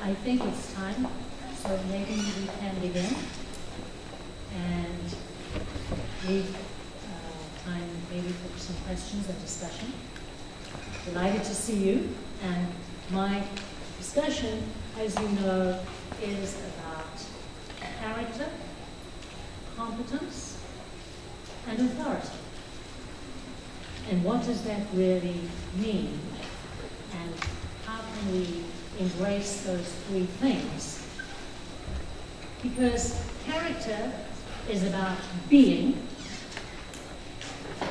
I think it's time, so maybe we can begin and leave time maybe for some questions and discussion. Delighted to see you, and my discussion, as you know, is about character, competence, and authority. And what does that really mean? And how can we embrace those three things? Because character is about being,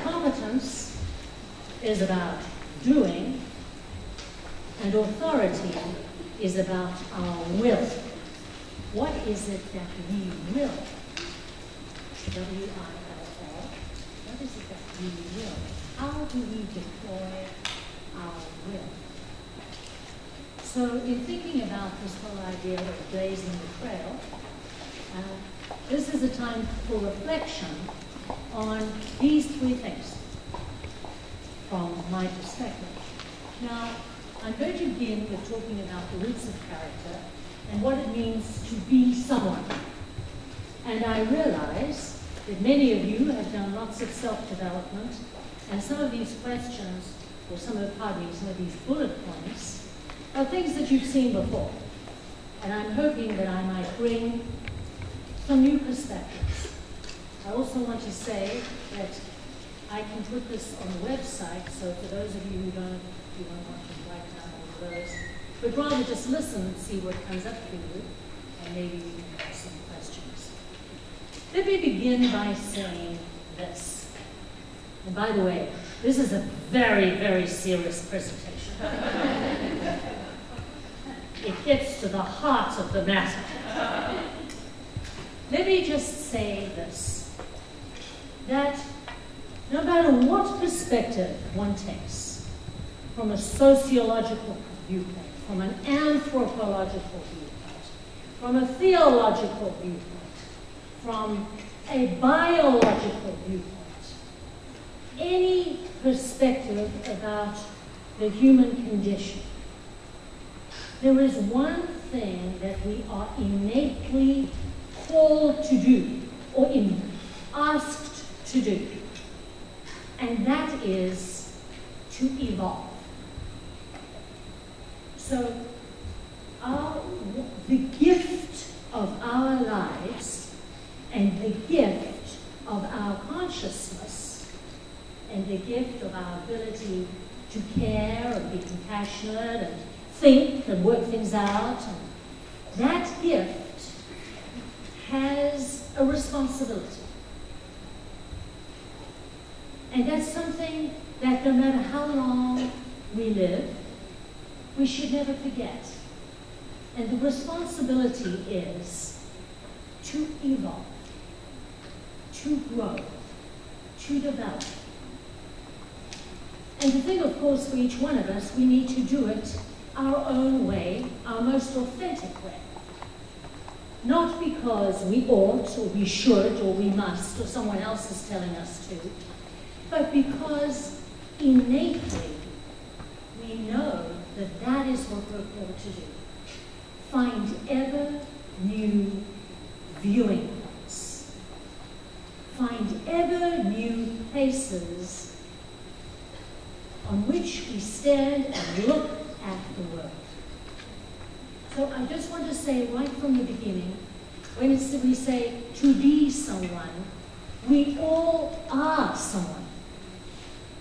competence is about doing, and authority is about our will. What is it that we will? W-I-L-L. What is it that we will? How do we deploy our will? So in thinking about this whole idea of blazing the trail, this is a time for reflection on these three things from my perspective. Now, I'm going to begin with talking about the roots of character and what it means to be someone. And I realize that many of you have done lots of self-development, and some of these questions, or some of these bullet points, are things that you've seen before. And I'm hoping that I might bring some new perspectives. I also want to say that I can put this on the website, so for those of you who don't want to write down all of those, but rather just listen and see what comes up for you, and maybe we can have some questions. Let me begin by saying this. And by the way, this is a very, very serious presentation. It gets to the heart of the matter. Let me just say this, that no matter what perspective one takes, from a sociological viewpoint, from an anthropological viewpoint, from a theological viewpoint, from a biological viewpoint, any perspective about the human condition, there is one thing that we are innately called to do, or asked to do, and that is to evolve. So the gift of our lives and the gift of our consciousness and the gift of our ability to care and be compassionate and think and work things out, and that gift has a responsibility. And that's something that no matter how long we live, we should never forget. And the responsibility is to evolve, to grow, to develop. And the thing, of course, for each one of us, we need to do it our own way, our most authentic way. Not because we ought, or we should, or we must, or someone else is telling us to, but because innately we know that that is what we're called to do. Find ever new viewing points. Find ever new places on which we stand and look at the world. So I just want to say right from the beginning, when we say to be someone, we all are someone.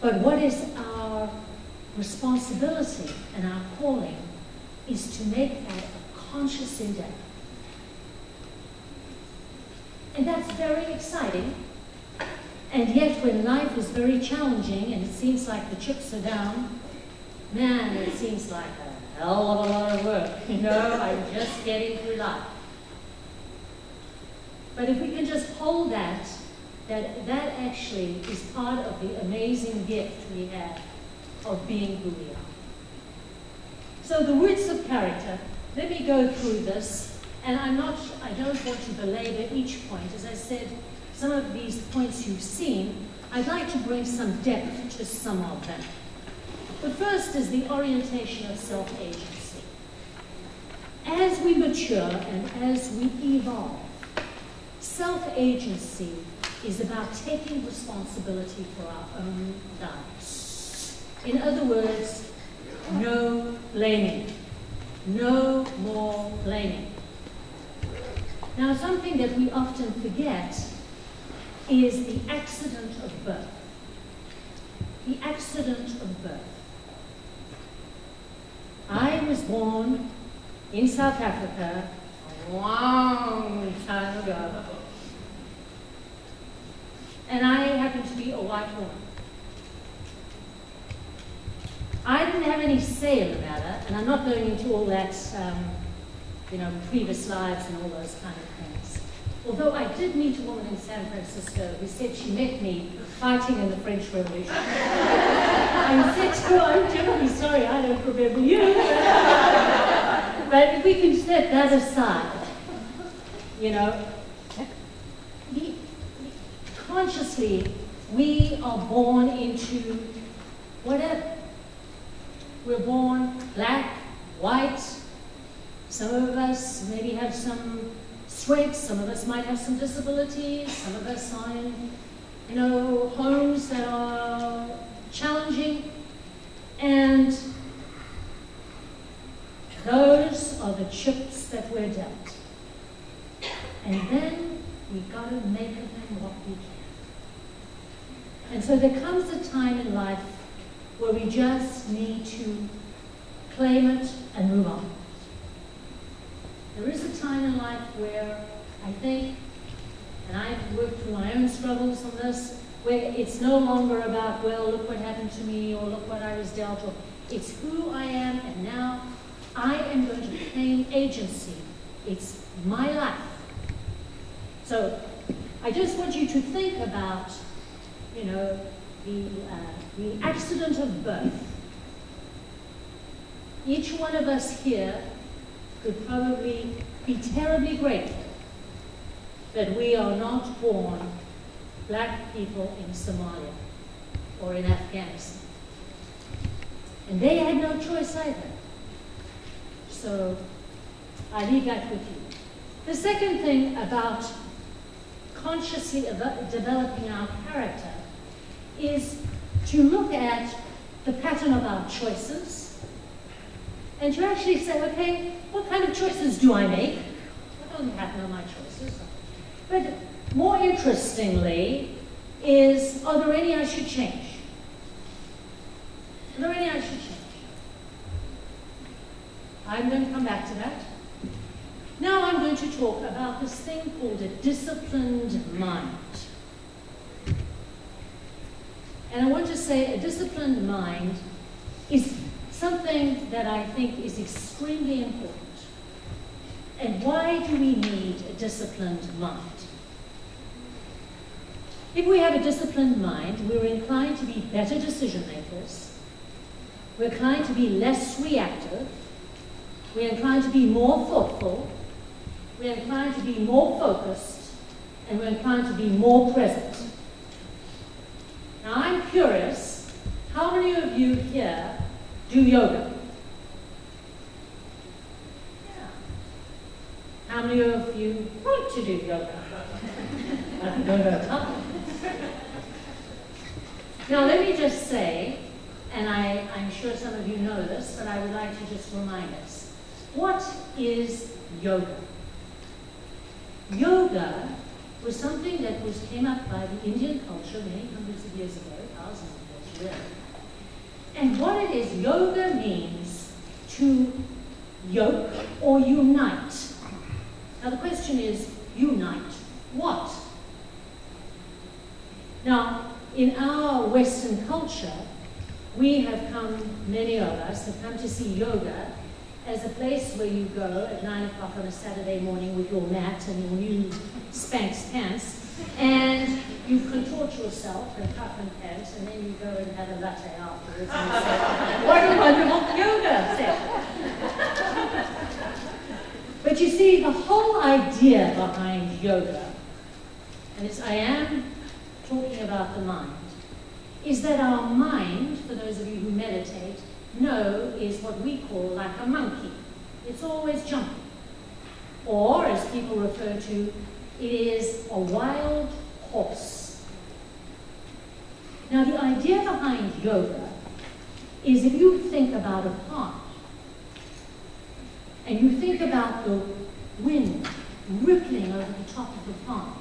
But what is our responsibility and our calling is to make that a conscious endeavor. And that's very exciting. And yet when life is very challenging and it seems like the chips are down, man, it seems like a hell of a lot of work. You know, I'm just getting through life. But if we can just hold that actually is part of the amazing gift we have of being who we are. So the roots of character, let me go through this, and I don't want to belabor each point. As I said, some of these points you've seen, I'd like to bring some depth to some of them. The first is the orientation of self-agency. as we mature and as we evolve, self-agency is about taking responsibility for our own lives. In other words, no blaming. No more blaming. Now, something that we often forget is the accident of birth. The accident of birth. I was born in South Africa a long time ago. And I happen to be a white woman. I didn't have any say in the matter, and I'm not going into all that, previous lives and all those kind of things. Although I did meet a woman in San Francisco who said she met me fighting in the French Revolution. I said to her, I'm terribly sorry, I don't remember you. But if we can set that aside, consciously, we are born into whatever. We're born black, white. Some of us maybe have some strengths. Some of us might have some disabilities. Some of us are in, homes that are challenging. And those are the chips that we're dealt. And then we've got to make of them what we can. And so there comes a time in life where we just need to claim it and move on. There is a time in life where I think, and I've worked through my own struggles on this, where it's no longer about, well, look what happened to me, or look what I was dealt, or it's who I am, and now I am going to claim agency. It's my life. So I just want you to think about, the accident of birth. Each one of us here could probably be terribly grateful that we are not born black people in Somalia or in Afghanistan. And they had no choice either. So I leave that with you. The second thing about consciously developing our character is to look at the pattern of our choices and to actually say, okay, what kind of choices do I make? What are the pattern of my choices? But more interestingly is, are there any I should change? Are there any I should change? I'm going to come back to that. Now I'm going to talk about this thing called a disciplined mind. And I want to say a disciplined mind is something that I think is extremely important. And why do we need a disciplined mind? If we have a disciplined mind, we're inclined to be better decision makers. We're inclined to be less reactive. We're inclined to be more thoughtful. We're inclined to be more focused. And we're inclined to be more present. Now, I'm curious, how many of you here do yoga? Yeah. How many of you want to do yoga? I can go to a couple. Now, let me just say, and I'm sure some of you know this, but I would like to just remind us, what is yoga? Yoga was something that came up by the Indian culture many hundreds of years ago, thousands of years ago. And what it is, yoga means to yoke or unite. Now the question is, unite what? Now, in our Western culture, we have come, many of us have come to see yoga as a place where you go at 9 o'clock on a Saturday morning with your mat and your new Spanx pants, and you contort yourself and cuff and pants, and then you go and have a latte afterwards and you say, what a wonderful yoga session. But you see, the whole idea behind yoga, and I am talking about the mind, is that our mind, for those of you who meditate, know is what we call like a monkey. It's always jumping. Or, as people refer to, it is a wild horse. Now, the idea behind yoga is if you think about a pond, and you think about the wind rippling over the top of the pond,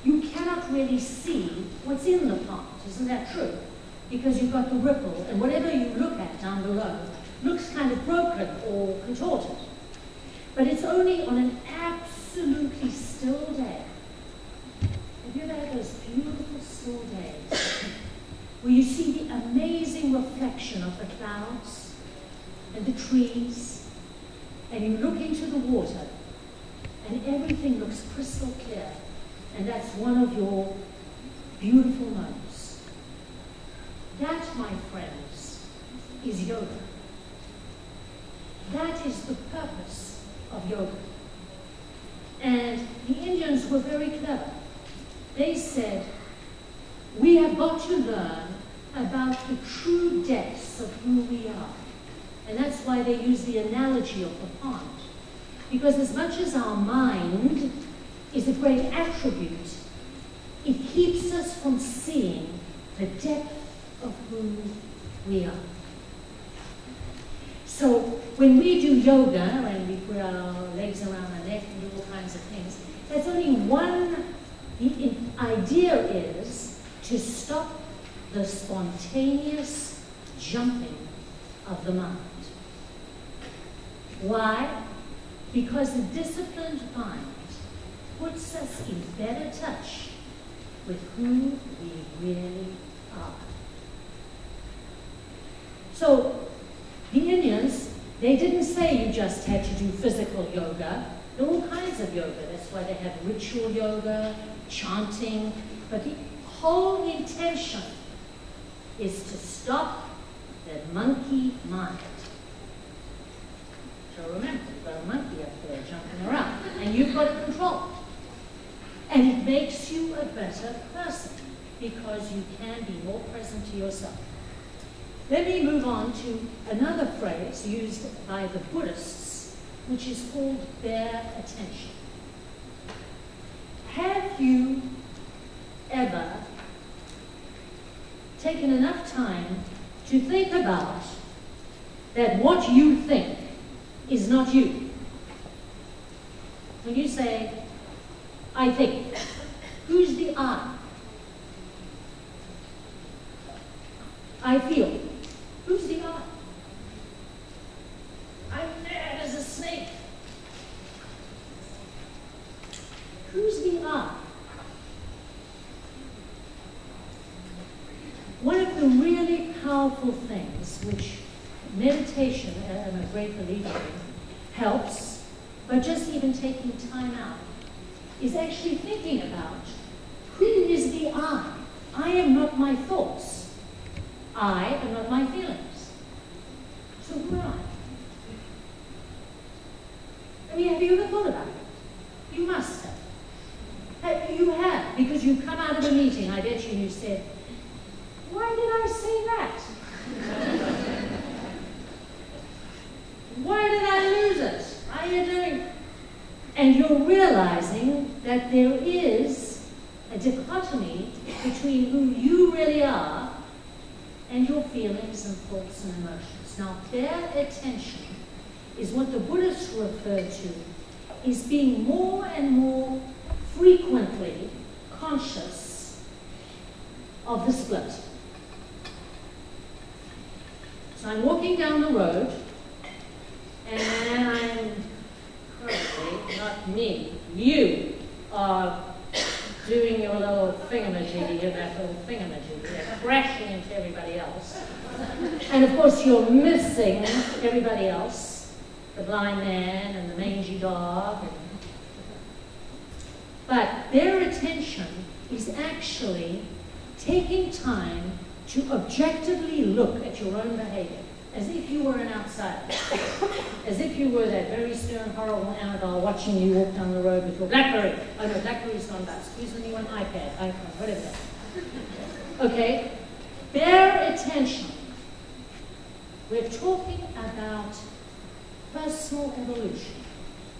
you cannot really see what's in the pond. Isn't that true? Because you've got the ripple, and whatever you look at down below looks kind of broken or contorted. But it's only on an absolutely still day. Have you ever had those beautiful still days where you see the amazing reflection of the clouds and the trees, and you look into the water, and everything looks crystal clear, and that's one of your beautiful moments? That, my friends, is yoga. That is the purpose of yoga. And the Indians were very clever. They said, we have got to learn about the true depths of who we are. And that's why they use the analogy of the pond. Because as much as our mind is a great attribute, it keeps us from seeing the depth of who we are. So when we do yoga and we put our legs around our neck and do all kinds of things, that's only one. The idea is to stop the spontaneous jumping of the mind. Why? Because the disciplined mind puts us in better touch with who we really are. So the Indians, they didn't say you just had to do physical yoga. There were all kinds of yoga. That's why they have ritual yoga, chanting. But the whole intention is to stop that monkey mind. So remember, you've got a monkey up there jumping around, and you've got to control it. And it makes you a better person because you can be more present to yourself. Let me move on to another phrase used by the Buddhists, which is called bare attention. Have you ever taken enough time to think about that what you think is not you? When you say, I think, who's the I? I feel. Who's the I? I'm mad as a snake. Who's the I? One of the really powerful things which meditation, I'm a great believer in, helps, but just even taking time out, is actually thinking about who is the I? I am not my thoughts. I am not my feelings. So who am I? I mean, have you ever thought about it? You must have. You have, because you come out of a meeting, I bet you, and you said, why did I say that? Why did I lose it? How are you doing? And you're realizing that there is a dichotomy between who you really are and your feelings and thoughts and emotions. Now, bare attention is what the Buddhists refer to as being more and more frequently conscious of the split. So I'm walking down the road, and I'm currently, not me, you are doing your little thingamajiggy, that little thingamajiggy, you're crashing into everybody else. And of course you're missing everybody else, the blind man and the mangy dog. But their attention is actually taking time to objectively look at your own behavior, as if you were an outsider, as if you were that very stern, horrible Annabel watching you walk down the road with your BlackBerry. Oh no, BlackBerry's gone bust. Who's the new one? iPad, iPhone, whatever. Okay? Bare attention. We're talking about personal evolution.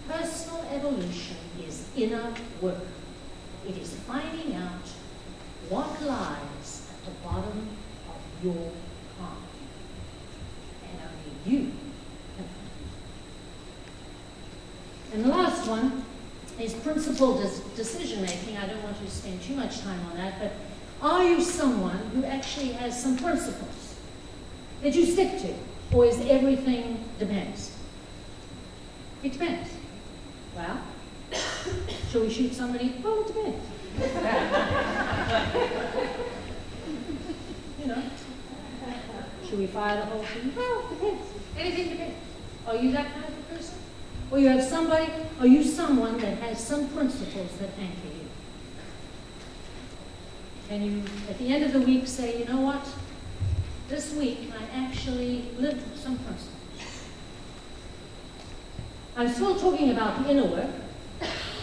Personal evolution is inner work. It is finding out what lies at the bottom of your heart. And only you can find it. And the last one is principled decision making. I don't want to spend too much time on that, but are you someone who actually has some principles that you stick to? Or is everything depends? It depends. Well, shall we shoot somebody? Well, it depends. You know. Should we fire the whole thing? Well, it depends. Anything depends. Are you that kind of a person? Or you have somebody, are you someone that has some principles that anchor you? Can you, at the end of the week, say, you know what? This week, I actually lived some principles. I'm still talking about the inner work.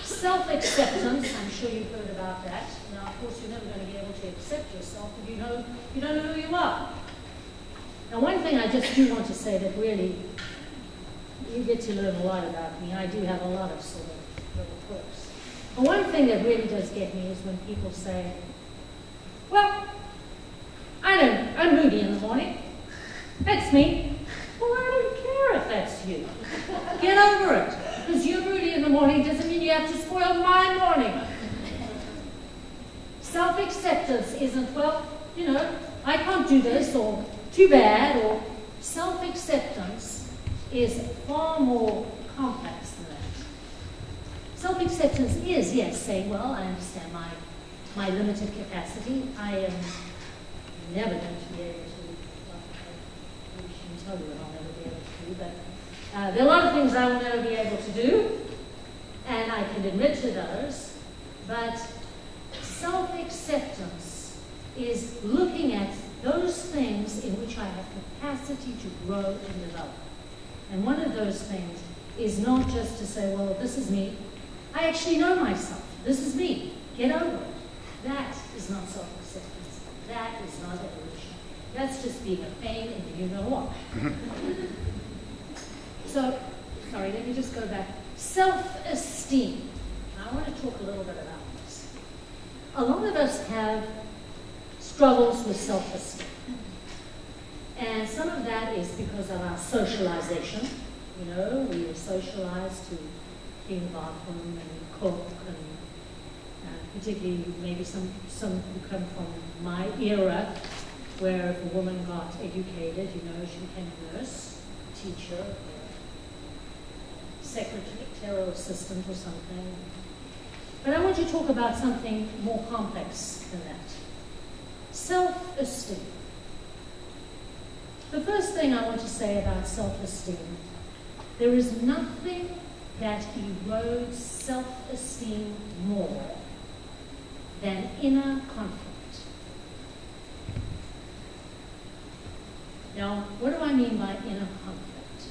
Self-acceptance, I'm sure you've heard about that. Now, of course, you're never going to be able to accept yourself if you don't know who you are. Now, one thing I just do want to say that really, you get to learn a lot about me. I do have a lot of sort of little quirks. But one thing that really does get me is when people say, well, I'm moody in the morning. That's me. Well, I don't care if that's you. Get over it. Because you're moody in the morning doesn't mean you have to spoil my morning. Self-acceptance isn't, well, you know, I can't do this, or too bad, or self-acceptance is far more complex than that. Self-acceptance is, yes, saying, well, I understand my limited capacity. I am never going to be able to, well, I shouldn't tell you what I'll never be able to do, but there are a lot of things I will never be able to do, and I can admit to those, but self-acceptance is looking at those things in which I have capacity to grow and develop. And one of those things is not just to say, well, this is me. I actually know myself. This is me. Get over it. That is not self-acceptance. That is not evolution. That's just being a pain in the you-know-what. So, sorry, let me just go back. Self-esteem. I want to talk a little bit about this. A lot of us have struggles with self-esteem. And some of that is because of our socialization. You know, we are socialized to clean the bathroom and cook, and particularly maybe some who come from my era, where if a woman got educated, you know, she became a nurse, a teacher, a secretarial assistant or something. But I want to talk about something more complex than that. Self-esteem. The first thing I want to say about self-esteem, there is nothing that erodes self-esteem more than inner conflict. Now, what do I mean by inner conflict?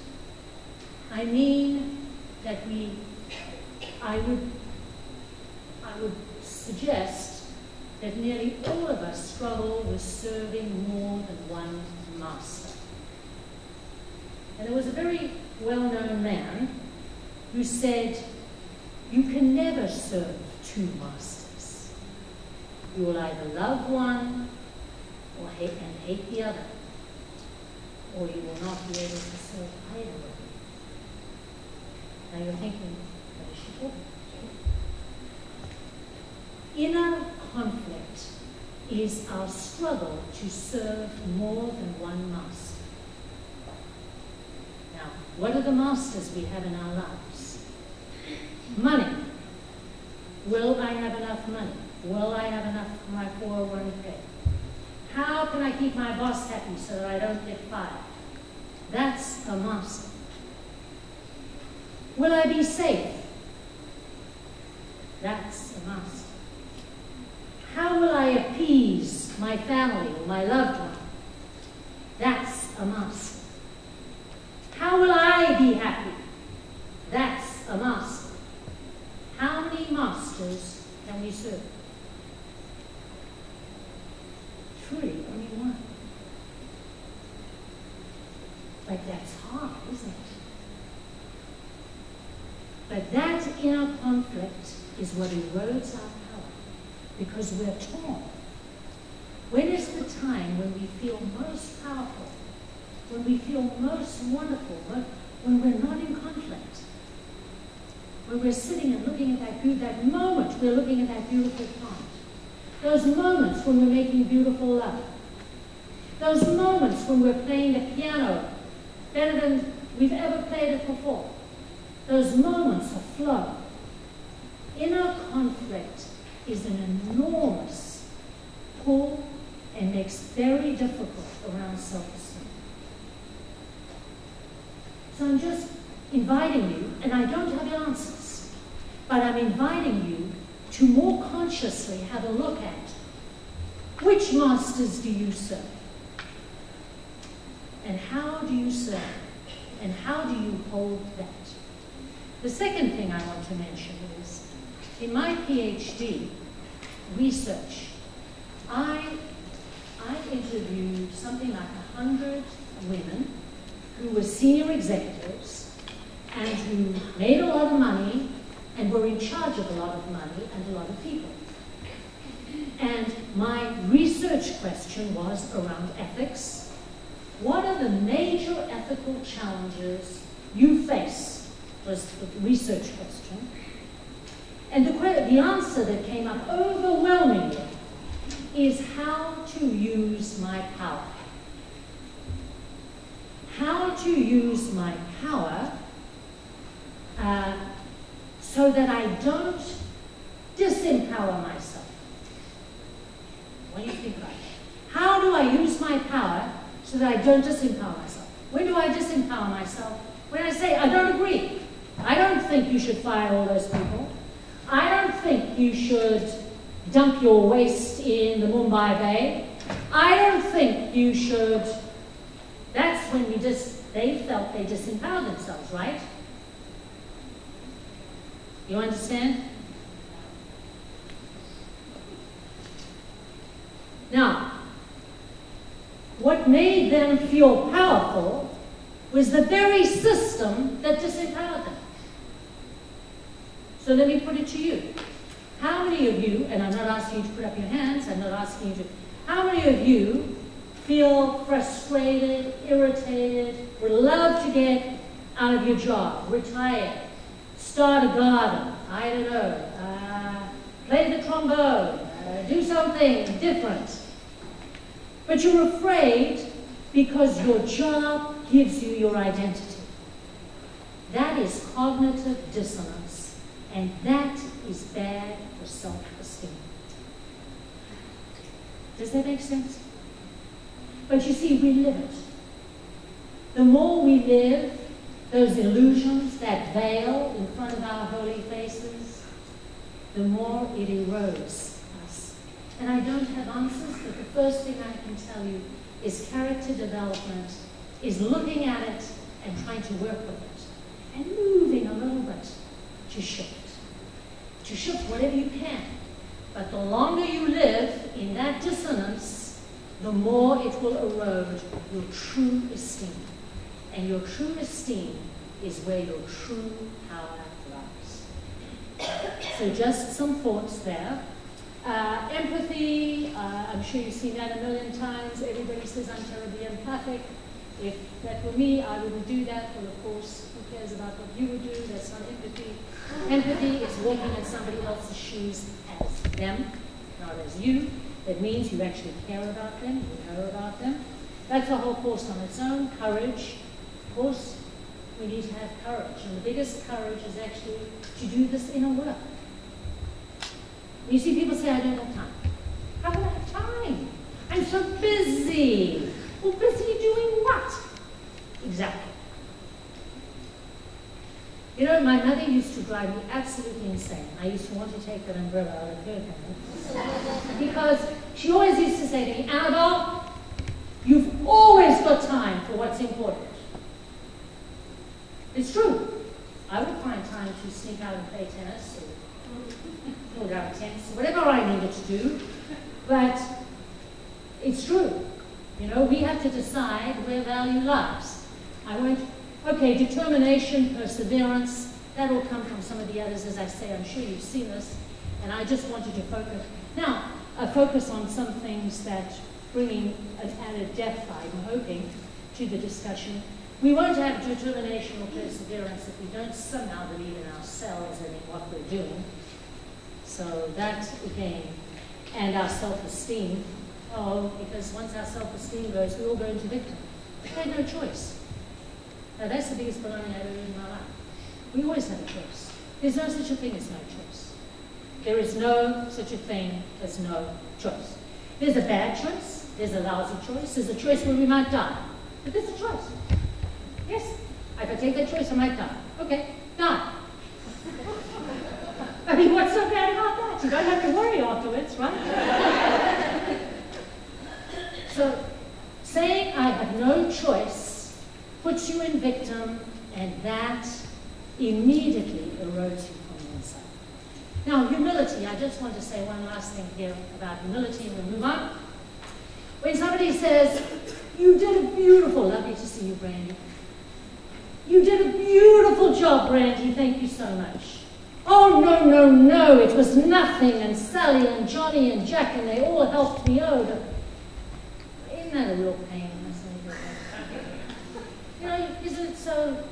I mean that I would suggest that nearly all of us struggle with serving more than one master. And there was a very well-known man who said, you can never serve two masters. You will either love one or hate the other, or you will not be able to serve either of them. Now you're thinking, what is she talking about? Inner conflict is our struggle to serve more than one master. Now, what are the masters we have in our lives? Money. Will I have enough money? Will I have enough for my 401k? How can I keep my boss happy so that I don't get fired? That's a master. Will I be safe? That's a master. How will I appease my family or my loved one? That's a master. How will I be happy? That's a master. How many masters can we serve? Truly, only one. But that's hard, isn't it? But that inner conflict is what erodes our power, because we're torn. When is the time when we feel most powerful, when we feel most wonderful, when we're not in conflict? When we're sitting and looking at that moment we're looking at that beautiful plant. Those moments when we're making beautiful love. Those moments when we're playing the piano better than we've ever played it before. Those moments of flow. Inner conflict is an enormous pull and makes very difficult around self-esteem. So I'm just inviting you, and I don't have answers, but I'm inviting you to more consciously have a look at which masters do you serve? And how do you serve? And how do you hold that? The second thing I want to mention is, in my PhD research, I interviewed something like 100 women who were senior executives and who made a lot of money and were in charge of a lot of money and a lot of people. And my research question was around ethics. What are the major ethical challenges you face? Was the research question. And the answer that came up overwhelmingly is how to use my power. How to use my power so that I don't disempower myself. What do you think about that? How do I use my power so that I don't disempower myself? When do I disempower myself? When I say, I don't agree. I don't think you should fire all those people. I don't think you should dump your waste in the Mumbai Bay. I don't think you should. That's when they felt they disempowered themselves, right? You understand? Now, what made them feel powerful was the very system that disempowered them. So let me put it to you. How many of you, and I'm not asking you to put up your hands, I'm not asking you to, how many of you feel frustrated, irritated, would love to get out of your job, retire, start a garden, I don't know, play the trombone, do something different. But you're afraid because your job gives you your identity. That is cognitive dissonance, and that is bad for self-esteem. Does that make sense? But you see, we live it. The more we live those illusions, that veil in front of our holy faces, the more it erodes us. And I don't have answers, but the first thing I can tell you is character development, is looking at it and trying to work with it, and moving a little bit to shift. To shift whatever you can. But the longer you live in that dissonance, the more it will erode your true esteem. And your true esteem is where your true power lies. So just some thoughts there. Empathy, I'm sure you've seen that a million times. Everybody says I'm terribly empathic. If that were me, I wouldn't do that. Well, of course, who cares about what you would do? That's not empathy. Empathy is walking in somebody else's shoes as them, not as you. That means you actually care about them, you know about them. That's a whole course on its own. Courage. Of course, we need to have courage. And the biggest courage is actually to do this inner work. You see people say, I don't have time. How do I have time? I'm so busy. Well, busy doing what? Exactly. You know, my mother used to drive me absolutely insane. I used to want to take that umbrella out of her hand. Because she always used to say to me, Annabel, you've always got time for what's important. It's true. I would find time to sneak out and play tennis or pull down tents, whatever I needed to do. But it's true. You know, we have to decide where value lies. I went, okay, determination, perseverance, That will come from some of the others, as I say. I'm sure you've seen this. And I just wanted to focus on some things that bringing an added depth, I'm hoping, to the discussion. We won't have determination or perseverance if we don't somehow believe in ourselves and in what we're doing. So that, again, and our self-esteem. Oh, because once our self-esteem goes, we all go into victim. We have no choice. Now, that's the biggest baloney I've ever heard in my life. We always have a choice. There's no such a thing as no choice. There is no such a thing as no choice. There's a bad choice. There's a lousy choice. There's a choice where we might die. But there's a choice. Yes. If I take that choice, I might die. Okay, die. I mean, what's so bad about that? You don't have to worry afterwards, right? So, saying I have no choice puts you in victim, and that immediately erodes you from the inside. Now, humility, I just want to say one last thing here about humility, and we'll move on. When somebody says, you did a beautiful, lovely to see you, Brandy. You did a beautiful job, Brandy, thank you so much. Oh, no, no, no, it was nothing, and Sally and Johnny and Jack, and they all helped me out. Isn't that a real pain? You know, isn't it so,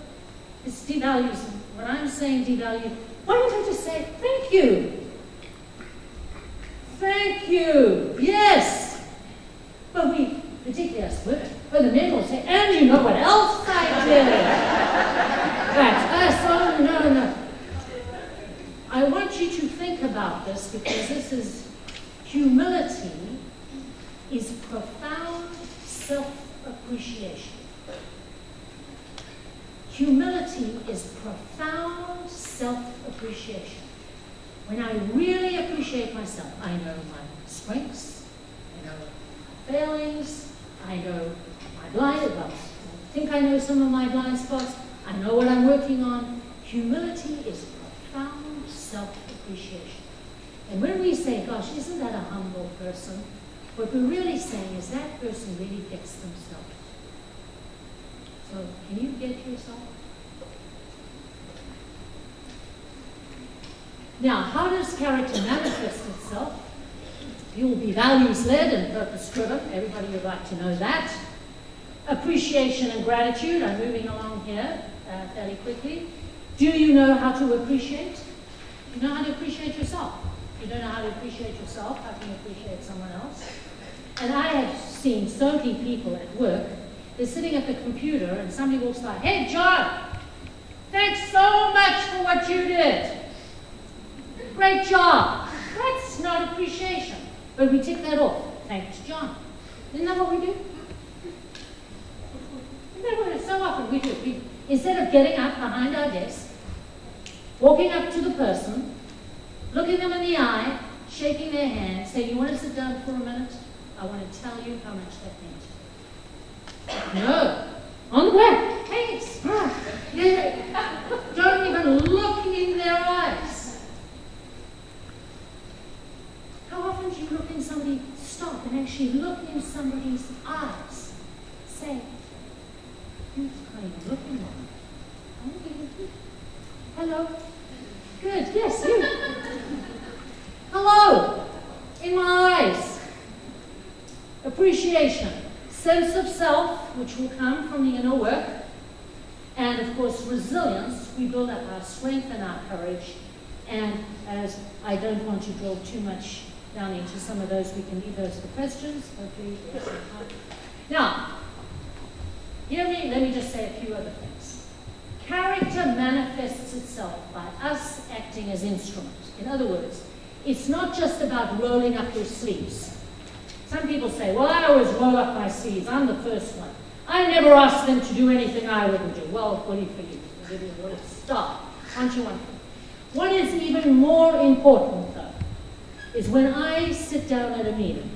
it's devalues. When I'm saying devalue, why don't I just say, thank you? Thank you, yes. But we, particularly us women, but the men will say, and you know what else I did? That's us, oh, no, no. I want you to think about this, because this is, humility is profound self-appreciation. Humility is profound self-appreciation. When I really appreciate myself, I know my strengths, I know my failings, I know my blind spots. I think I know some of my blind spots. I know what I'm working on. Humility is profound self-appreciation. And when we say, gosh, isn't that a humble person? What we're really saying is that person really gets themselves. So, can you get yourself? Now, how does character manifest itself? You will be values-led and purpose-driven. Everybody would like to know that. Appreciation and gratitude. I'm moving along here fairly quickly. Do you know how to appreciate? You know how to appreciate yourself. If you don't know how to appreciate yourself, how can you appreciate someone else? And I have seen so many people at work, they're sitting at the computer and somebody walks by, hey, John, thanks so much for what you did. Great job. That's not appreciation. But we tick that off. Thanks, John. Isn't that what we do? Isn't that what so often we do? Instead of getting up behind our desk, walking up to the person, looking them in the eye, shaking their hand, saying, you want to sit down for a minute? I want to tell you how much that means. No. On the back. Thanks. Yeah. Don't even look in their eyes. How often do you look in somebody, stop and actually look in somebody's eyes? Say, you can't even look in them. Hello. Good, yes, you. Hello. In my eyes. Appreciation. Sense of self, which will come from the inner work. And of course, resilience. We build up our strength and our courage. And as I don't want to draw too much down into some of those, we can leave those for questions. Hopefully, yes. Now, hear me, let me just say a few other things. Character manifests itself by us acting as instruments. In other words, it's not just about rolling up your sleeves. Some people say, well, I always roll up my sleeves. I'm the first one. I never ask them to do anything I wouldn't do. Well, bully for you. I'll give you a little stop. Aren't you one? What is even more important, though, is when I sit down at a meeting,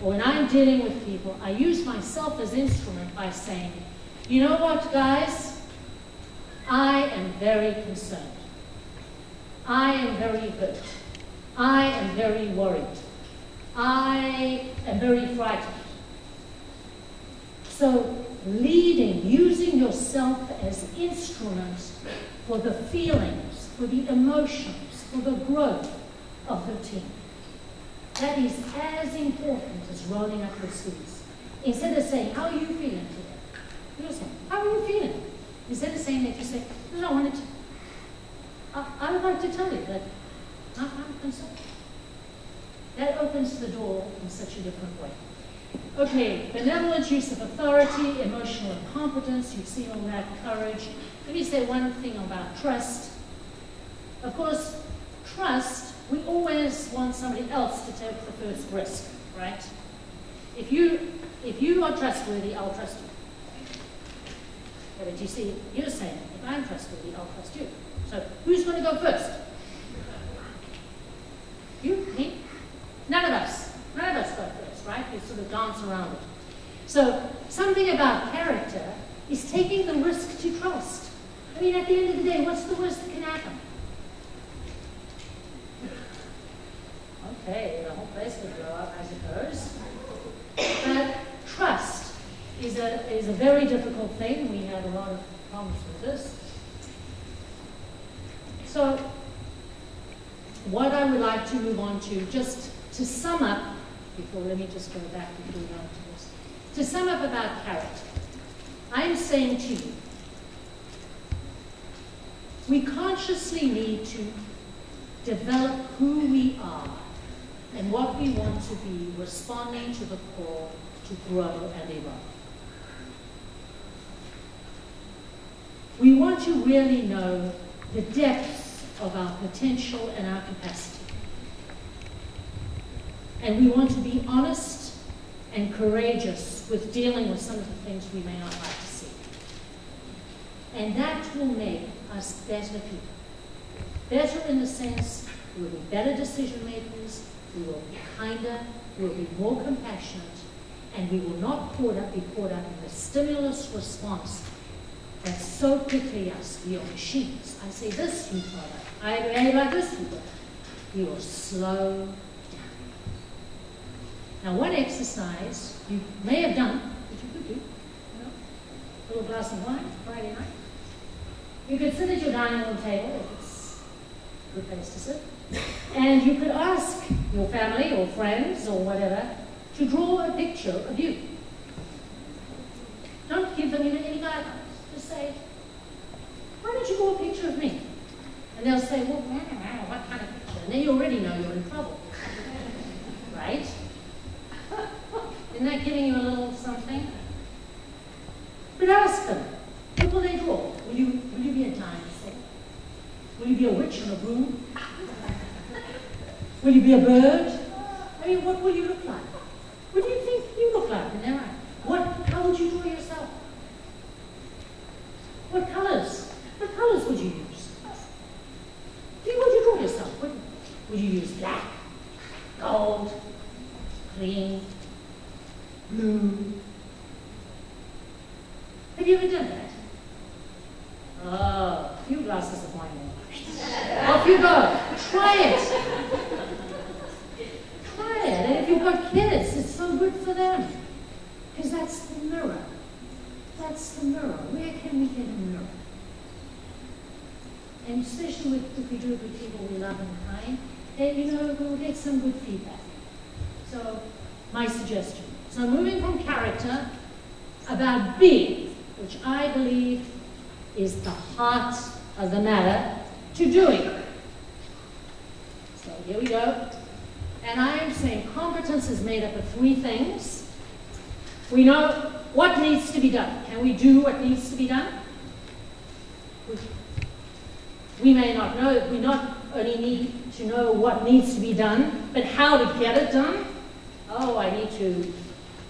or when I'm dealing with people, I use myself as instrument by saying, you know what, guys? I am very concerned. I am very hurt. I am very worried. I am very frightened. So leading, using yourself as instruments for the feelings, for the emotions, for the growth of her team. That is as important as rolling up your sleeves. Instead of saying, how are you feeling today? You say, how are you feeling? Instead of saying that, you say, no, I wanted to, I would like to tell you that I'm concerned. That opens the door in such a different way. Okay, benevolent use of authority, emotional incompetence, you've seen all that, courage. Let me say one thing about trust. Of course, trust, we always want somebody else to take the first risk, right? If you are trustworthy, I'll trust you. But you see, you're saying, if I'm trustworthy, I'll trust you. So who's going to go first? You? Me? None of us. None of us go first, right? We sort of dance around it. So something about character is taking the risk to trust. I mean, at the end of the day, what's the worst that can happen? Okay, the whole place would blow up, I suppose. But trust is a very difficult thing. We had a lot of problems with this. So what I would like to move on to, just to sum up, let me just go back before we go on to this. To sum up about character, I'm saying to you, we consciously need to develop who we are and what we want to be, responding to the call to grow and evolve. We want to really know the depths of our potential and our capacity. And we want to be honest and courageous with dealing with some of the things we may not like to see. And that will make us better people. Better in the sense we will be better decision makers, we will be kinder, we will be more compassionate, and we will not be caught up in the stimulus response that so quickly asks, we are machines. I say this, you follow. I behave like this, you follow. We will slow down. Now, one exercise you may have done, which you could do, a little glass of wine, Friday night. You could sit at your dining room table, if it's a good place to sit, and you could ask your family or friends or whatever to draw a picture of you. Don't give them any guidelines. Just say, why don't you draw a picture of me? And they'll say, well, what kind of picture? And then you already know you're in trouble. Right? Isn't that giving you a little something? But ask them, what will they draw? Will you be a dinosaur? Will you be a witch in a room? Will you be a bird? I mean, what will you look like? What do you think you look like in their eye? How would you draw yourself? What colors? What colors would you use? How would you draw yourself? Would you use black, gold, green, blue? Have you ever done that? Oh, a few glasses of wine more. Off you go. Try it. Try it. And if you've got kids, it's so good for them. Because that's the mirror. That's the mirror. Where can we get a mirror? And especially if we do it with people we love and kind, then, we'll get some good feedback. So, my suggestion. So moving from character, about being, which I believe is the heart of the matter, to doing. So here we go. And I am saying competence is made up of three things. We know what needs to be done. Can we do what needs to be done? We may not know. We not only need to know what needs to be done, but how to get it done. Oh, I need to,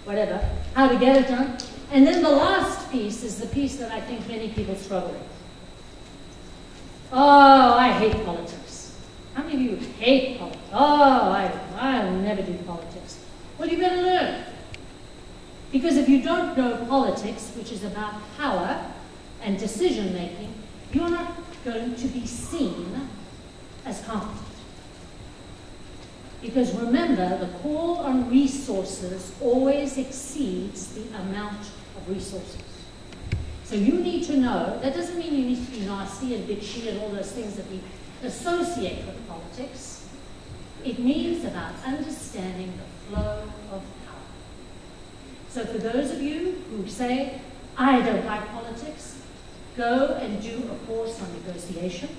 whatever. How to get it done. And then the last piece is the piece that I think many people struggle with. Oh, I hate politics. How many of you hate politics? Oh, I will never do politics. Well, you better learn. Because if you don't know politics, which is about power and decision making, you're not going to be seen as competent. Because remember, the call on resources always exceeds the amount of resources. So you need to know, that doesn't mean you need to be nasty and bitchy and all those things that we associate with politics. It means about understanding the flow of power. So for those of you who say, I don't like politics, go and do a course on negotiation.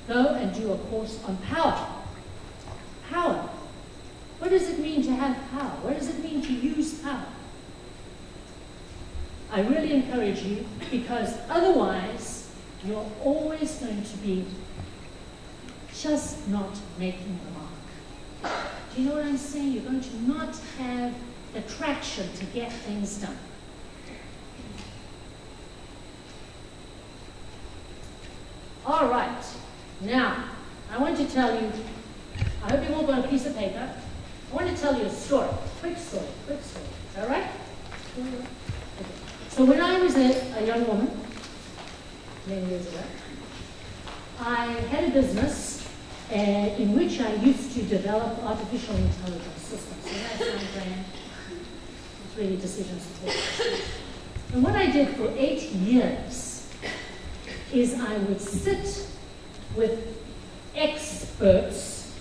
Go and do a course on power. Power. What does it mean to have power? What does it mean to use power? I really encourage you, because otherwise you're always going to be just not making the mark. Do you know what I'm saying? You're going to not have the traction to get things done. All right. Now, I want to tell you, I hope you all got a piece of paper. I want to tell you a story, quick story. All right? Okay. So when I was a young woman, many years ago, I had a business in which I used to develop artificial intelligence systems. So that sounds grand. It's really decision support. And what I did for 8 years is I would sit with experts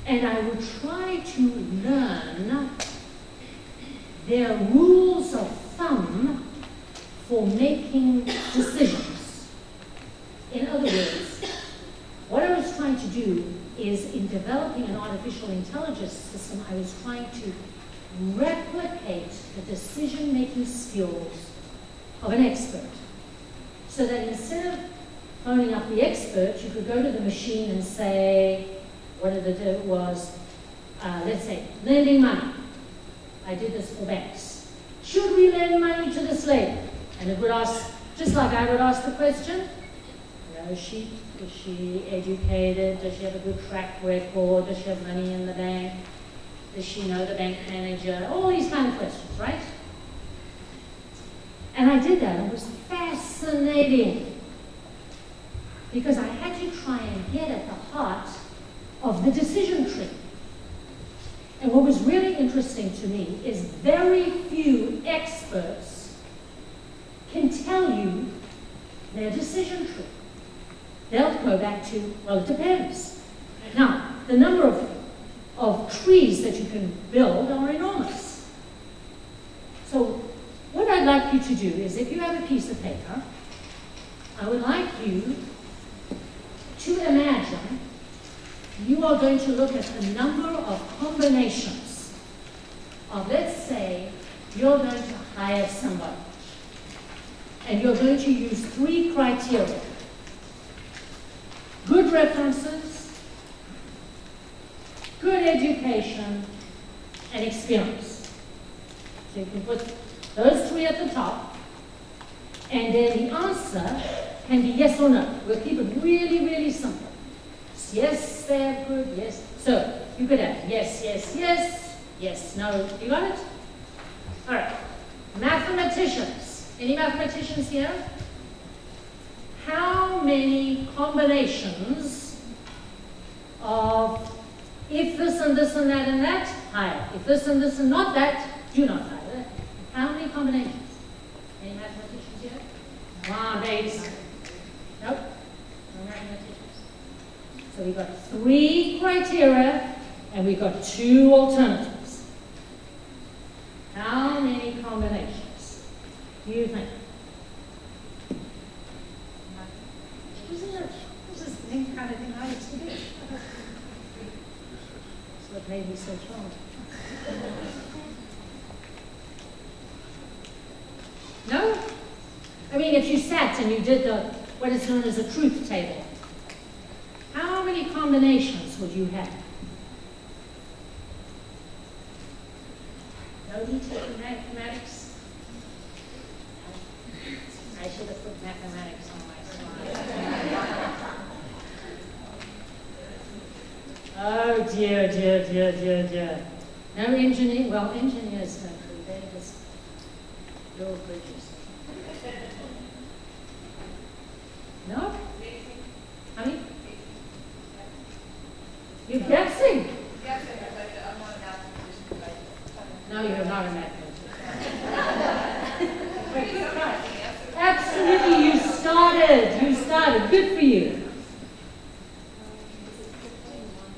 and I would try to learn their rules of thumb for making decisions. In other words, what I was trying to do is, in developing an artificial intelligence system, I was trying to replicate the decision-making skills of an expert. So that instead of phoning up the expert, you could go to the machine and say, what it was, let's say, lending money. I did this for banks. Should we lend money to this lady? And it would ask, just like I would ask the question, is she educated? Does she have a good track record? Does she have money in the bank? Does she know the bank manager? All these kind of questions, right? And I did that. It was fascinating because I had to try and get at the heart of the decision tree. And what was really interesting to me is very few experts can tell you their decision tree. They'll go back to, well, it depends. Now, the number of trees that you can build are enormous. So what I'd like you to do is, if you have a piece of paper, I would like you to imagine you are going to look at a number of combinations of, let's say, you're going to hire somebody. And you're going to use 3 criteria. Good references, good education, and experience. So you can put those 3 at the top, and then the answer can be yes or no. We'll keep it really, really simple. Yes, they're good, yes. So you could have yes, yes, yes, yes, no. You got it? All right. Mathematicians. Any mathematicians here? How many combinations of if this and this and that and that, hire. If this and this and not that, do not hire. How many combinations? Any mathematicians here? 1, 8. Nope. No mathematicians. So we've got 3 criteria and we've got 2 alternatives. How many combinations do you think? This is the kind of thing I used to do. That's what made me so strong. No? I mean, if you sat and you did what is known as a truth table, how many combinations would you have? Nobody taking mathematics? I should have put mathematics on my slide. Oh dear, dear, dear, dear, dear. No engineer, well, engineers actually, they're just build bridges. No? I mean, you're guessing. I'm not a mathematician. No, you're not a mathematician. started. You started. Good for you.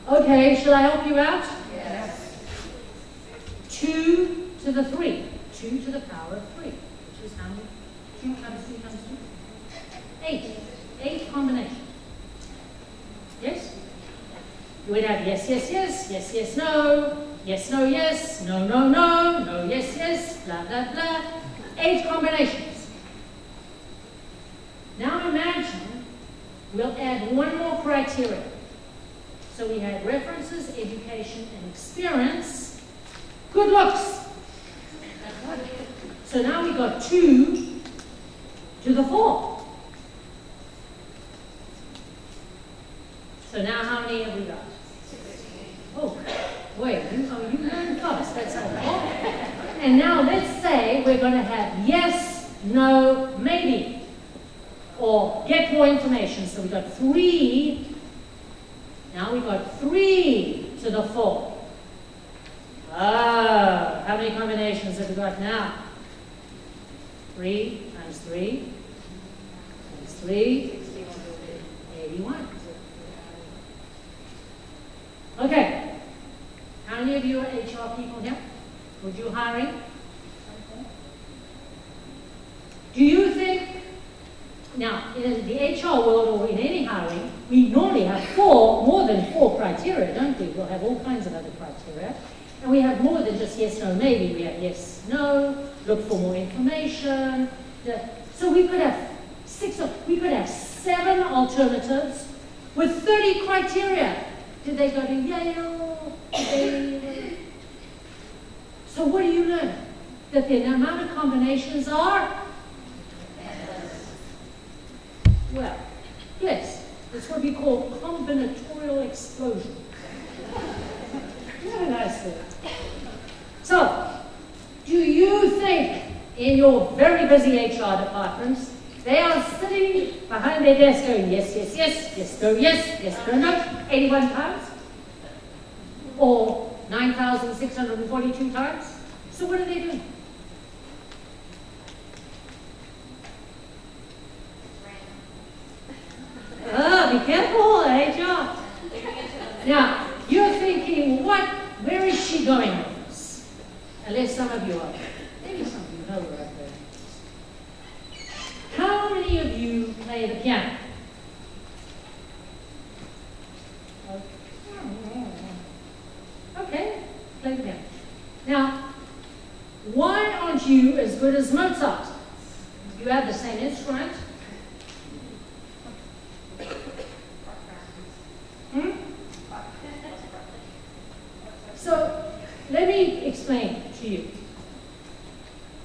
Okay, shall I help you out? Yes. 2 to the 3. 2 to the power of 3. Which is how many? 2 times 2 times 2? 8. 8 combinations. Yes? You would have yes, yes, yes, yes, yes, no, yes, no, yes, no, no, no, no, yes, yes, blah, blah, blah. 8 combinations. Now imagine we'll add one more criteria. So we had references, education, and experience. Good looks. So now we got 2 to the 4. So now how many have we got? 16. Oh, wait, you learn fast, that's helpful. And now let's say we're going to have yes, no, maybe. Or get more information. So we've got 3. Now we've got 3 to the 4. Ah, how many combinations have we got now? 3 times 3 times 3, 81. Okay. How many of you are HR people here? Would you hiring? Do you think, now in the HR world or in any hiring, we normally have more than 4 criteria, don't we? We'll have all kinds of other criteria. And we have more than just yes, no, maybe. We have yes, no, look for more information. So we could have 7 alternatives with 30 criteria. Did they go to Yale? So what do you learn? That the amount of combinations are? Well, yes. That's what we call combinatorial explosion. Very nice word. So, do you think in your very busy HR departments, they are sitting behind their desk going, yes, yes, yes, yes, no, yes, yes, no, no, 81 times? Or 9,642 times? So what are they doing? Ah, be careful, HR. Now, you're thinking, where is she going with this? Unless some of you are. Maybe some of you know where I'm going. How many of you play the piano? Okay, play the piano. Now, why aren't you as good as Mozart? You have the same instrument. So, let me explain to you.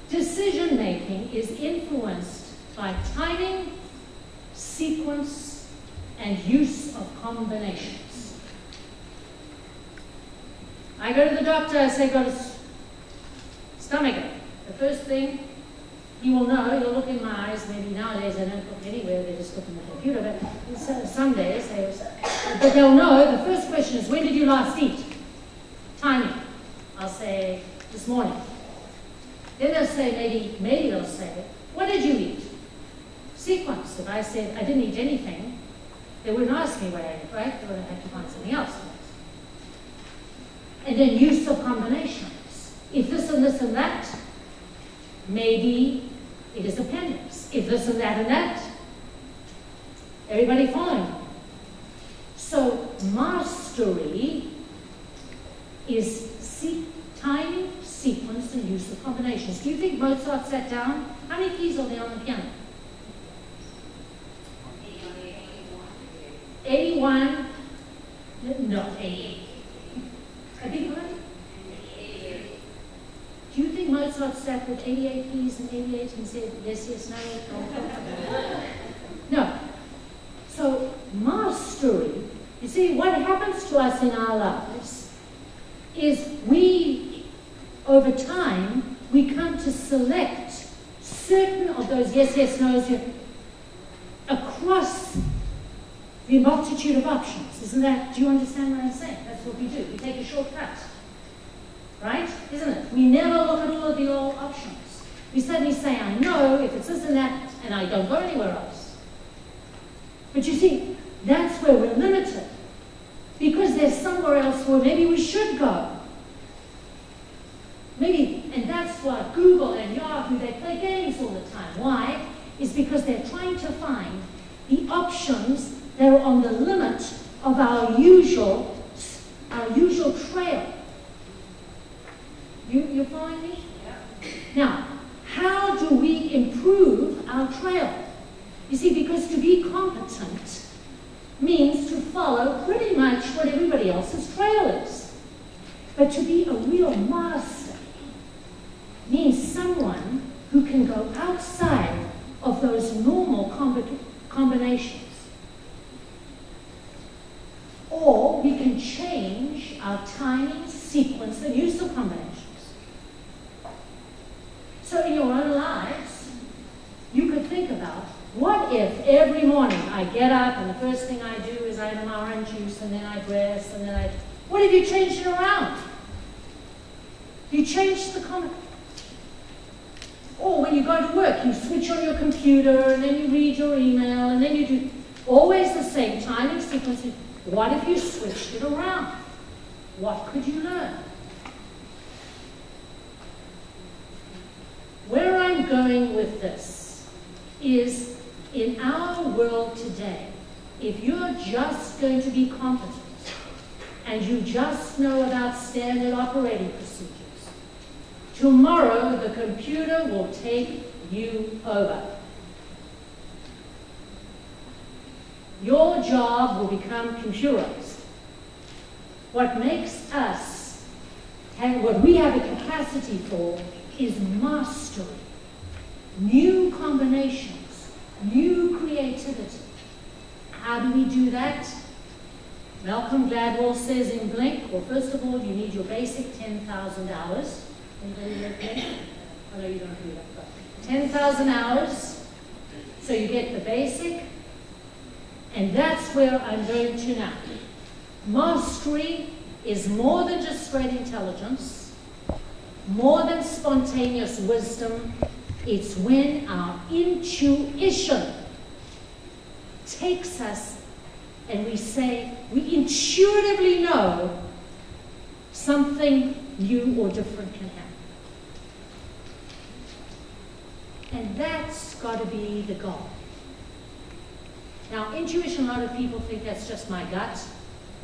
Decision making is influenced by timing, sequence, and use of combinations. I go to the doctor, I say, got a stomachache. The first thing he will know, he'll look in my eyes, maybe nowadays they don't look anywhere, they just look in the computer, but some days, but they'll know, the first question is, when did you last eat? Timing. I'll say, this morning. Then they'll say, maybe they'll say, what did you eat? Sequence. If I said I didn't eat anything, they wouldn't ask me what I ate, right? They would have to find something else. And then use of combinations. If this and this and that, maybe it is appendix. If this and that, everybody following? So mastery is timing, sequence, and use of combinations. Do you think Mozart sat down? How many keys are there on the piano? 81. No, 88. I think what? Do you think Mozart sat with 88 keys and 88 and said yes, yes, no? No. So mastery, you see, what happens to us in our lives is we, over time, we come to select certain of those yes, yes, no's across the multitude of options. Isn't that, do you understand what I'm saying? That's what we do. We take a shortcut. Right? Isn't it? We never look at all of the old options. We suddenly say, I know if it's this and that, and I don't go anywhere else. But you see, that's where we're limited. Because there's somewhere else where maybe we should go. Maybe, and that's why Google and Yahoo, they play games all the time. Why? Is because they're trying to find the options that are on the limit of our usual trail. You following me? Yeah. Now, how do we improve our trail? You see, because to be competent means to follow pretty much what everybody else's trail is. But to be a real master means someone who can go outside of those normal combinations. Or we can change our timing, sequence, and use of combinations. So in your own lives, you could think about, what if every morning I get up and the first thing I do is I have my orange juice and then I dress and then I... What if you changed it around? You changed the combination. Or when you go to work, you switch on your computer and then you read your email and then you do always the same timing sequence. What if you switched it around? What could you learn? Where I'm going with this is, in our world today, if you're just going to be competent and you just know about standard operating procedures, tomorrow the computer will take you over. Your job will become computerized. What makes us, and what we have a capacity for, is mastery. New combinations, new creativity. How do we do that? Malcolm Gladwell says in Blink, well, first of all, you need your basic 10,000 hours. Anybody read Blink? I know you don't do that, but 10,000 hours. So you get the basic, and that's where I'm going to now. Mastery is more than just straight intelligence, more than spontaneous wisdom. It's when our intuition takes us and we say, we intuitively know something new or different can happen. And that's got to be the goal. Now, intuition, a lot of people think that's just my gut,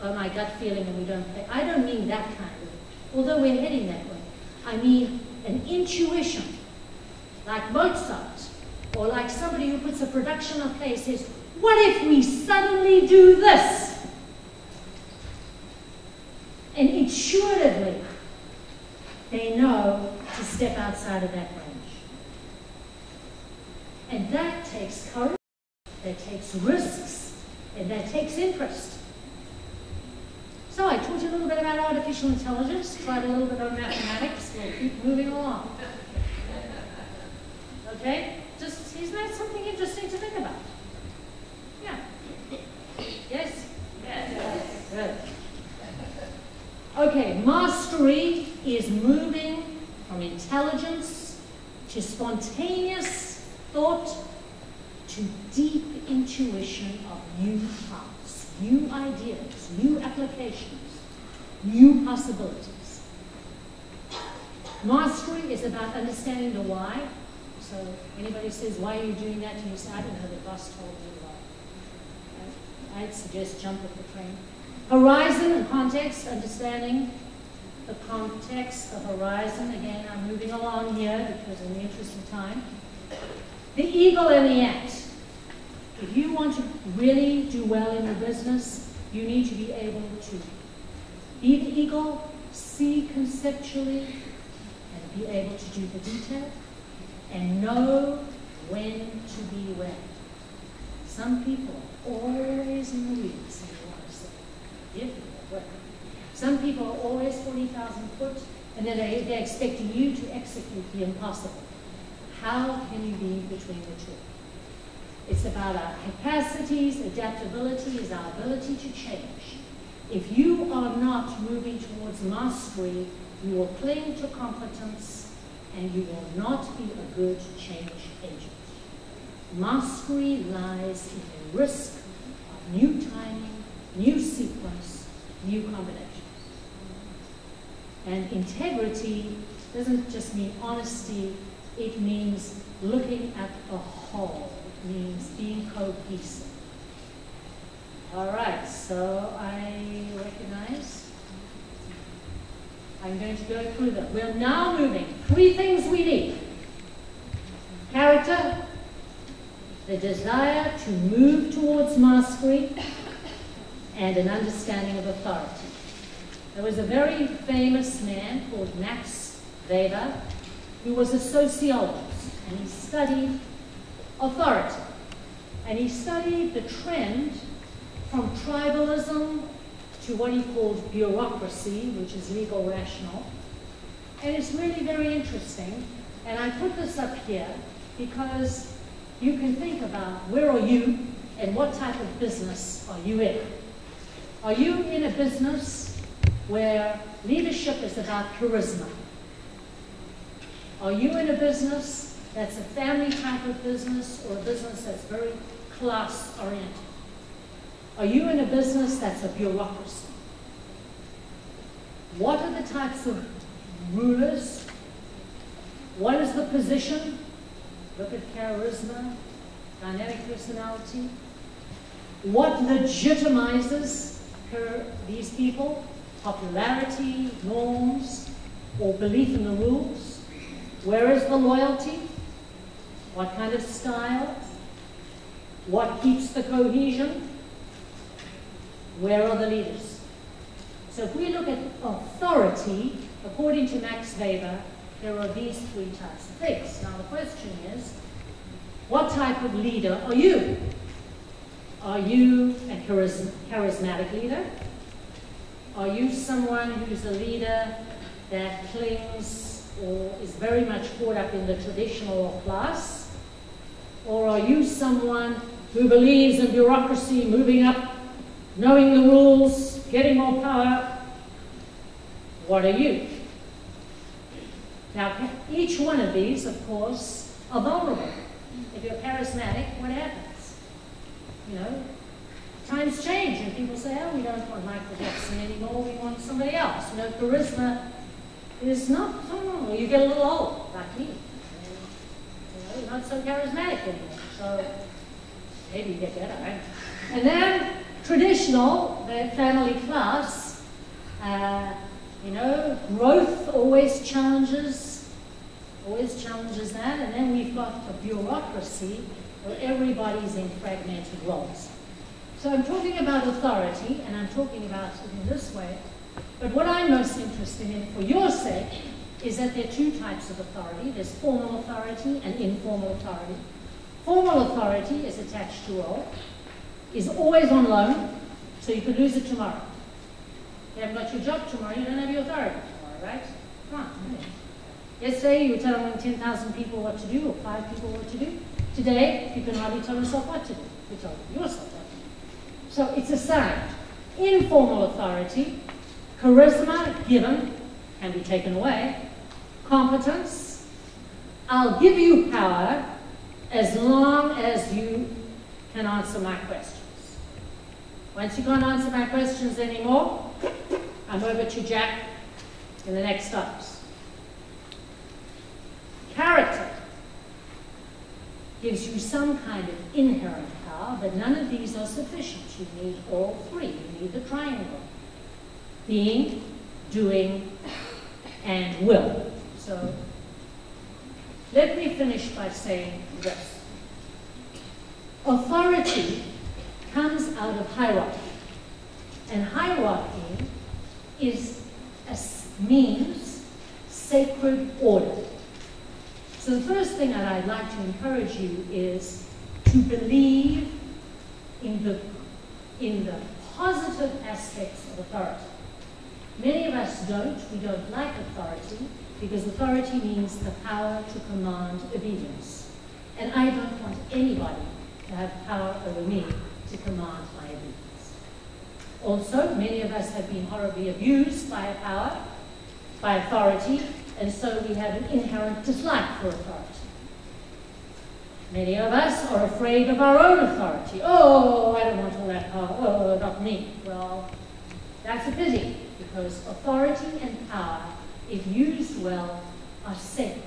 or my gut feeling, and we don't play. I don't mean that kind of it, although we're heading that way. I mean an intuition, like Mozart, or like somebody who puts a production of play says, what if we suddenly do this? And intuitively, they know to step outside of that range. And that takes courage, that takes risks, and that takes interest. So I taught you a little bit about artificial intelligence, tried a little bit on mathematics, we'll keep moving along. Okay? Just, isn't that something interesting to think about? Yeah. Yes? Yes. Good. Okay, mastery is moving from intelligence to spontaneous thought to deep intuition of new paths, new ideas, new applications, new possibilities. Mastery is about understanding the why. So anybody says, why are you doing that? And you say, I don't know, the boss told me why. I'd suggest jump at the train. Horizon and context, understanding the context, the horizon. Again, I'm moving along here because in the interest of time. The eagle and the ant. If you want to really do well in your business, you need to be able to be the eagle, see conceptually, and be able to do the detail, and know when to be where. Some people are always in the weeds, and you want to say, some people are always 40,000 foot, and then they're expecting you to execute the impossible. How can you be between the two? It's about our capacities. Adaptability is our ability to change. If you are not moving towards mastery, you will cling to competence and you will not be a good change agent. Mastery lies in the risk new timing, new sequence, new combinations. And integrity doesn't just mean honesty, it means looking at the whole. It means being cohesive. All right, so I recognize I'm going to go through them. We're now moving. 3 things we need. Character, the desire to move towards mastery, and an understanding of authority. There was a very famous man called Max Weber who was a sociologist, and he studied authority. And he studied the trend from tribalism to what he called bureaucracy, which is legal rational. And it's really very interesting. And I put this up here because you can think about where are you and what type of business are you in. Are you in a business where leadership is about charisma? Are you in a business that's a family type of business or a business that's very class-oriented? Are you in a business that's a bureaucracy? What are the types of rulers? What is the position? Look at charisma, dynamic personality. What legitimizes these people? Popularity, norms, or belief in the rules? Where is the loyalty? What kind of style? What keeps the cohesion? Where are the leaders? So if we look at authority, according to Max Weber, there are these 3 types of things. Now the question is, what type of leader are you? Are you a charismatic leader? Are you someone who's a leader that clings or is very much caught up in the traditional class? Or are you someone who believes in bureaucracy, moving up, knowing the rules, getting more power? What are you? Now, each one of these, of course, are vulnerable. If you're charismatic, what happens? You know, times change and people say, oh, we don't want Michael Jackson anymore, we want somebody else. You know, charisma is not, oh, you get a little old, like me. You know, you're not so charismatic anymore. So maybe you get better, right? And then traditional, the family class, you know, growth always challenges that. And then we've got a bureaucracy where everybody's in fragmented roles. So I'm talking about authority, and I'm talking about it in this way. But what I'm most interested in, for your sake, is that there are 2 types of authority. There's formal authority and informal authority. Formal authority is attached to role, is always on loan, so you could lose it tomorrow. You haven't got your job tomorrow, you don't have your authority tomorrow, right? Come on. Yesterday, you were telling 10,000 people what to do, or 5 people what to do. Today, you can hardly tell yourself what to do. You tell yourself what to do. So it's assigned. Informal authority, charisma given, can be taken away. Competence, I'll give you power as long as you can answer my questions. Once you can't answer my questions anymore, I'm over to Jack in the next stops. Character gives you some kind of inherent power, but none of these are sufficient. You need all 3. You need the triangle. Being, doing, and will. So let me finish by saying this. Authority comes out of hierarchy. And hierarchy means sacred order. So the first thing that I'd like to encourage you is to believe in the positive aspects of authority. Many of us don't. We don't like authority because authority means the power to command obedience. And I don't want anybody to have power over me to command my obedience. Also, many of us have been horribly abused by power, by authority, and so we have an inherent dislike for authority. Many of us are afraid of our own authority. Oh, I don't want all that power. Oh, not me. Well, that's a pity, because authority and power, if used well, are sacred.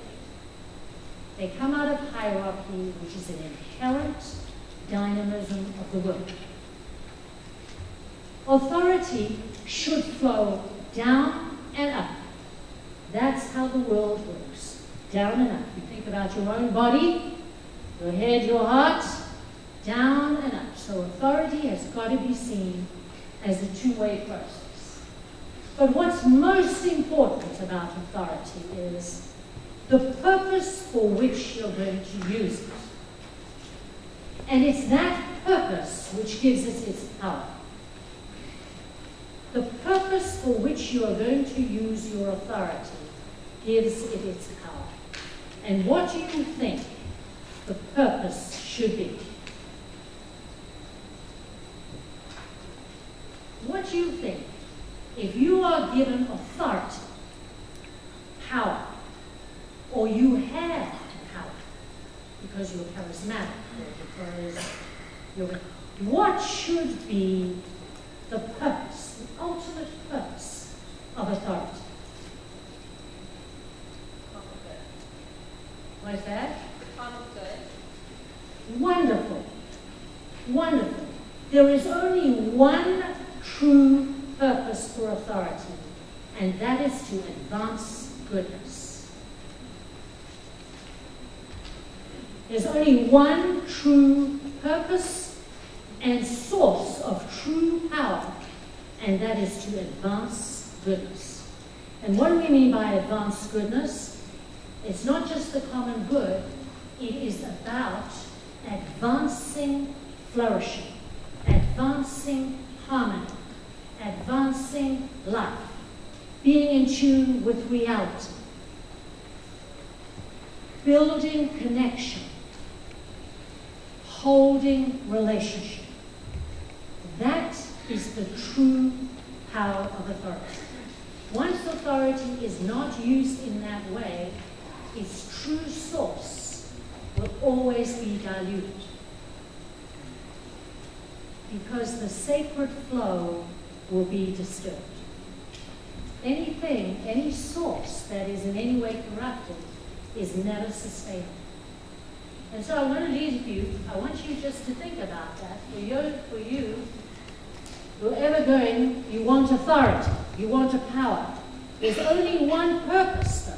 They come out of hierarchy, which is an inherent dynamism of the world. Authority should flow down and up. That's how the world works, down and up. You think about your own body, your head, your heart, down and up. So authority has got to be seen as a two-way process. But what's most important about authority is the purpose for which you're going to use it. And it's that purpose which gives it its power. The purpose for which you are going to use your authority gives it its power. And what do you think the purpose should be? What do you think, if you are given authority, power, or you have power, because you're charismatic, or because you're, what should be the purpose, the ultimate purpose of authority? What is that? Common good. Wonderful. Wonderful. There is only one true purpose for authority, and that is to advance goodness. There's only one true purpose and source of true power, and that is to advance goodness. And what do we mean by advance goodness? It's not just the common good, it is about advancing flourishing, advancing harmony, advancing life, being in tune with reality, building connection, holding relationship. That is the true power of authority. Once authority is not used in that way, its true source will always be diluted, because the sacred flow will be disturbed. Anything, any source that is in any way corrupted is never sustainable. And so I want to leave you, I want you just to think about that. For you, wherever going, you want authority, you want a power. There's only one purpose, though.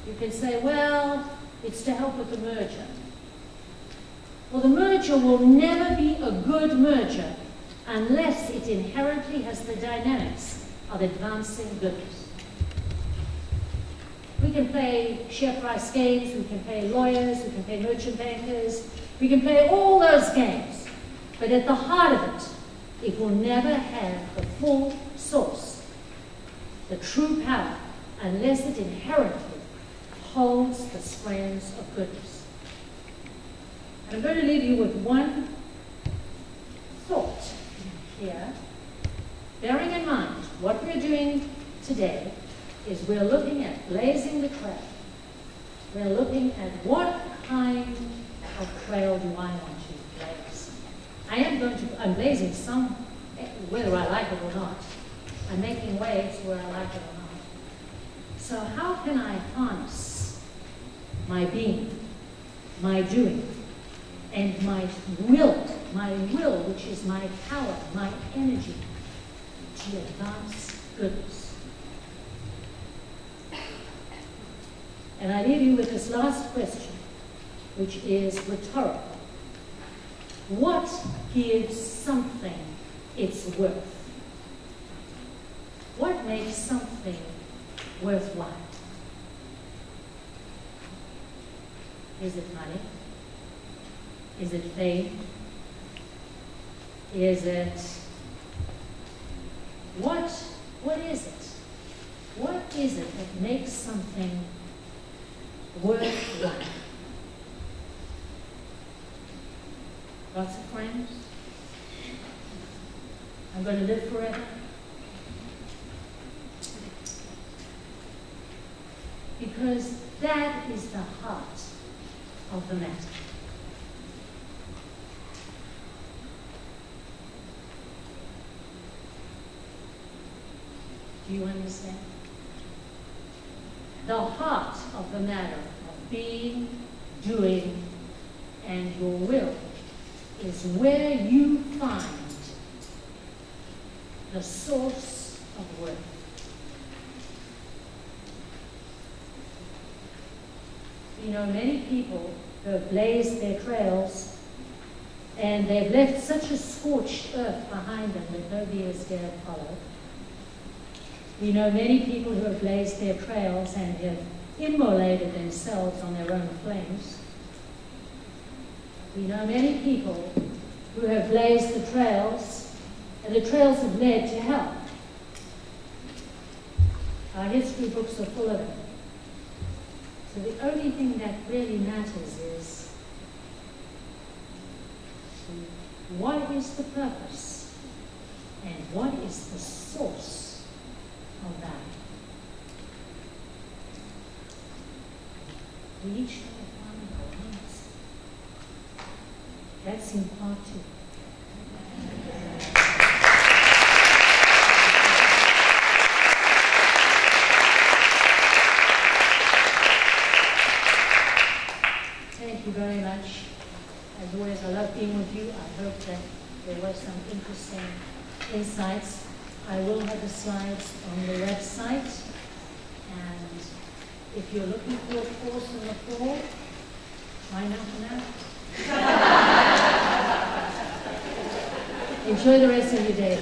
You can say, well, it's to help with the merger. Well, the merger will never be a good merger unless it inherently has the dynamics of advancing goodness. We can play share price games, we can play lawyers, we can play merchant bankers, we can play all those games, but at the heart of it, it will never have the full source, the true power, unless it inherently holds the strands of goodness. And I'm going to leave you with one thought here, bearing in mind what we're doing today is we're looking at blazing the trail. We're looking at what kind of trail do I want to blaze. I'm blazing some, whether I like it or not. I'm making waves whether I like it or not. So how can I harness my being, my doing, and my will, which is my power, my energy, to advance goodness? And I leave you with this last question, which is rhetorical. What gives something its worth? What makes something worthwhile? Is it money? Is it fame? Is it... What is it? What is it that makes something worthwhile? Lots of friends? I'm going to live forever? Because that is the heart of the matter. Do you understand? The heart of the matter of being, doing, and your will is where you find the source of worth. You know, many people who have blazed their trails and they've left such a scorched earth behind them that nobody has dared follow. We know many people who have blazed their trails and have immolated themselves on their own flames. We know many people who have blazed the trails, and the trails have led to hell. Our history books are full of it. So the only thing that really matters is what is the purpose and what is the source of that. We each have to find our hearts. That's in part 2. Thank you very much. As always, I love being with you. I hope that there were some interesting insights. I will have the slides on the website. And if you're looking for a course in the fall, why not now? Enjoy the rest of your day.